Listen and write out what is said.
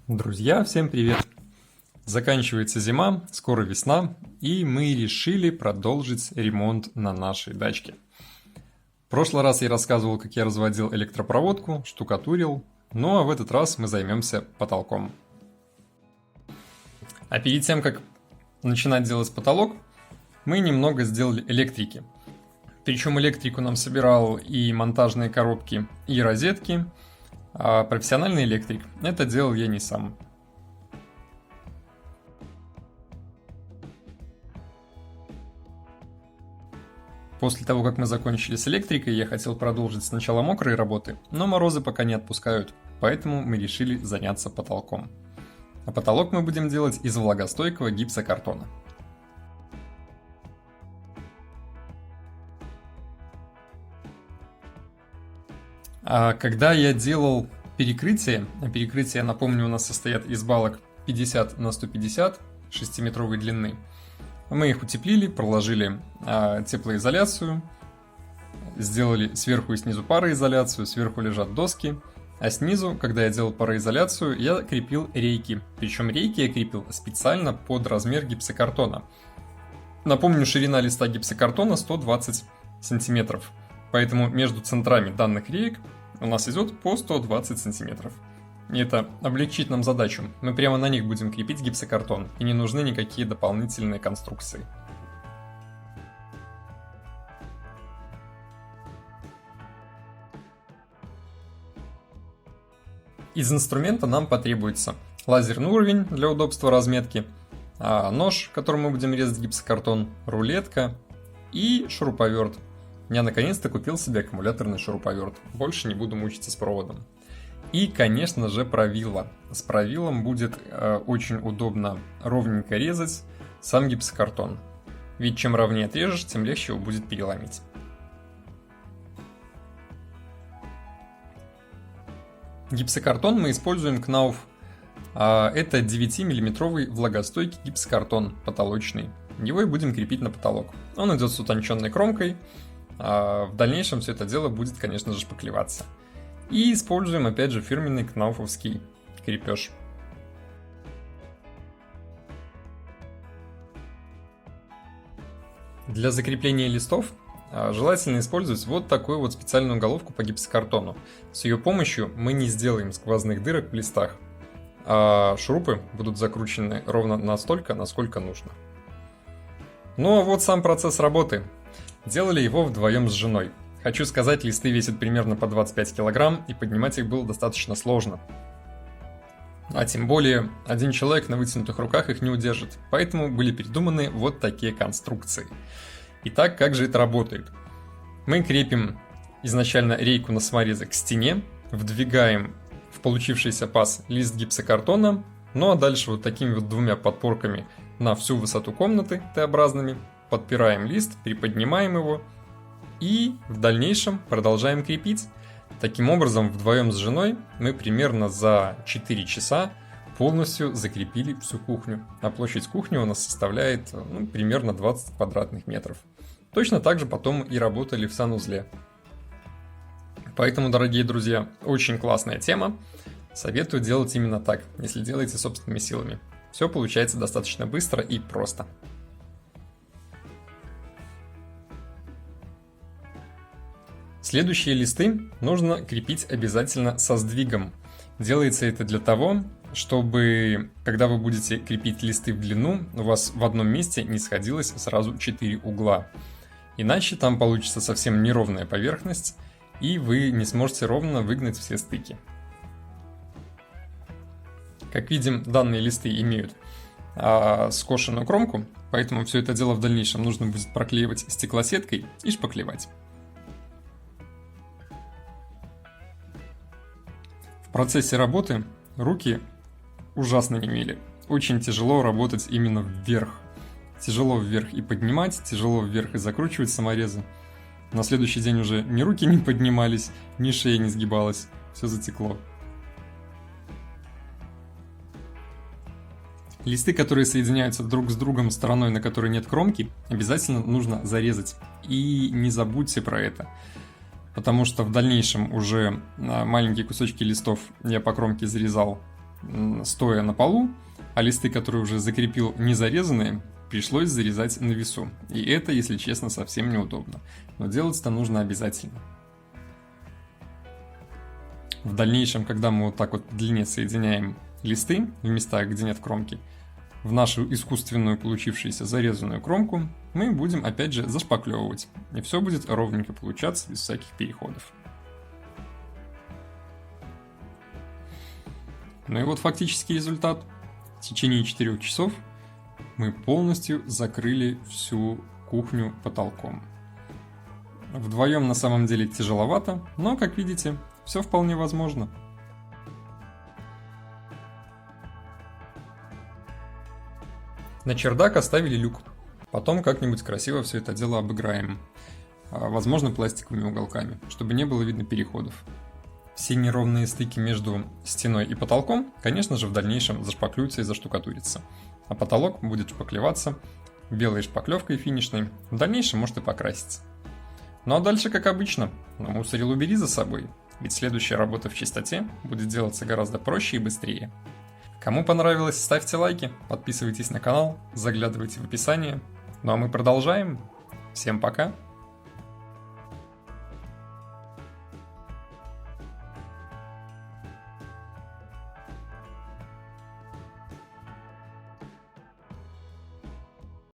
Друзья, всем привет! Заканчивается зима, скоро весна, и мы решили продолжить ремонт на нашей дачке. В прошлый раз я рассказывал, как я разводил электропроводку, штукатурил, ну а в этот раз мы займемся потолком. А перед тем, как начинать делать потолок, мы немного сделали электрики. Причем электрику нам собирал и монтажные коробки, и розетки. А профессиональный электрик это делал я не сам. После того, как мы закончили с электрикой, я хотел продолжить сначала мокрые работы, но морозы пока не отпускают, поэтому мы решили заняться потолком. А потолок мы будем делать из влагостойкого гипсокартона. А когда я делал перекрытие, напомню, у нас состоят из балок 50 на 150 6-метровой длины, мы их утеплили, проложили теплоизоляцию, сделали сверху и снизу пароизоляцию, сверху лежат доски, а снизу, когда я делал пароизоляцию, я крепил рейки. Причем рейки я крепил специально под размер гипсокартона. Напомню, ширина листа гипсокартона 120 сантиметров, поэтому между центрами данных реек у нас идет по 120 сантиметров. И это облегчит нам задачу. Мы прямо на них будем крепить гипсокартон, и не нужны никакие дополнительные конструкции. Из инструмента нам потребуется лазерный уровень для удобства разметки, нож, которым мы будем резать гипсокартон, рулетка и шуруповерт. Я наконец-то купил себе аккумуляторный шуруповерт. Больше не буду мучиться с проводом. И, конечно же, правило. С правилом будет очень удобно ровненько резать сам гипсокартон. Ведь чем ровнее отрежешь, тем легче его будет переломить. Гипсокартон мы используем Knauf. Это 9-мм влагостойкий гипсокартон потолочный. Его и будем крепить на потолок. Он идет с утонченной кромкой. В дальнейшем все это дело будет, конечно же, шпаклеваться. И используем, опять же, фирменный кнауфовский крепеж. Для закрепления листов желательно использовать вот такую вот специальную головку по гипсокартону. С ее помощью мы не сделаем сквозных дырок в листах, а шурупы будут закручены ровно настолько, насколько нужно. Ну а вот сам процесс работы. Делали его вдвоем с женой. Хочу сказать, листы весят примерно по 25 килограмм, и поднимать их было достаточно сложно. А тем более, один человек на вытянутых руках их не удержит, поэтому были придуманы вот такие конструкции. Итак, как же это работает? Мы крепим изначально рейку на саморезы к стене, вдвигаем в получившийся паз лист гипсокартона, ну а дальше вот такими вот двумя подпорками на всю высоту комнаты Т-образными подпираем лист, приподнимаем его и в дальнейшем продолжаем крепить. Таким образом, вдвоем с женой мы примерно за 4 часа полностью закрепили всю кухню. А площадь кухни у нас составляет примерно 20 квадратных метров. Точно так же потом и работали в санузле. Поэтому, дорогие друзья, очень классная тема. Советую делать именно так, если делаете собственными силами. Все получается достаточно быстро и просто. Следующие листы нужно крепить обязательно со сдвигом. Делается это для того, чтобы, когда вы будете крепить листы в длину, у вас в одном месте не сходилось сразу 4 угла. Иначе там получится совсем неровная поверхность, и вы не сможете ровно выгнать все стыки. Как видим, данные листы имеют скошенную кромку, поэтому все это дело в дальнейшем нужно будет проклеивать стеклосеткой и шпаклевать. В процессе работы руки ужасно немели. Очень тяжело работать именно вверх. Тяжело вверх и поднимать, тяжело вверх и закручивать саморезы. На следующий день уже ни руки не поднимались, ни шея не сгибалась. Все затекло. Листы, которые соединяются друг с другом стороной, на которой нет кромки, обязательно нужно зарезать. И не забудьте про это. Потому что в дальнейшем уже маленькие кусочки листов я по кромке зарезал стоя на полу, а листы, которые уже закрепил незарезанные, пришлось зарезать на весу. И это, если честно, совсем неудобно. Но делать это нужно обязательно. В дальнейшем, когда мы вот так вот в длине соединяем листы в местах, где нет кромки, в нашу искусственную получившуюся зарезанную кромку мы будем опять же зашпаклевывать. И все будет ровненько получаться без всяких переходов. Ну и вот фактический результат. В течение 4 часов мы полностью закрыли всю кухню потолком. Вдвоем на самом деле тяжеловато, но, как видите, все вполне возможно. На чердак оставили люк. Потом как-нибудь красиво все это дело обыграем. Возможно, пластиковыми уголками, чтобы не было видно переходов. Все неровные стыки между стеной и потолком, конечно же, в дальнейшем зашпаклюются и заштукатурятся. А потолок будет шпаклеваться белой шпаклевкой финишной, в дальнейшем может и покраситься. Ну а дальше, как обычно, намусорил, убери за собой, ведь следующая работа в чистоте будет делаться гораздо проще и быстрее. Кому понравилось, ставьте лайки, подписывайтесь на канал, заглядывайте в описание. Ну а мы продолжаем. Всем пока!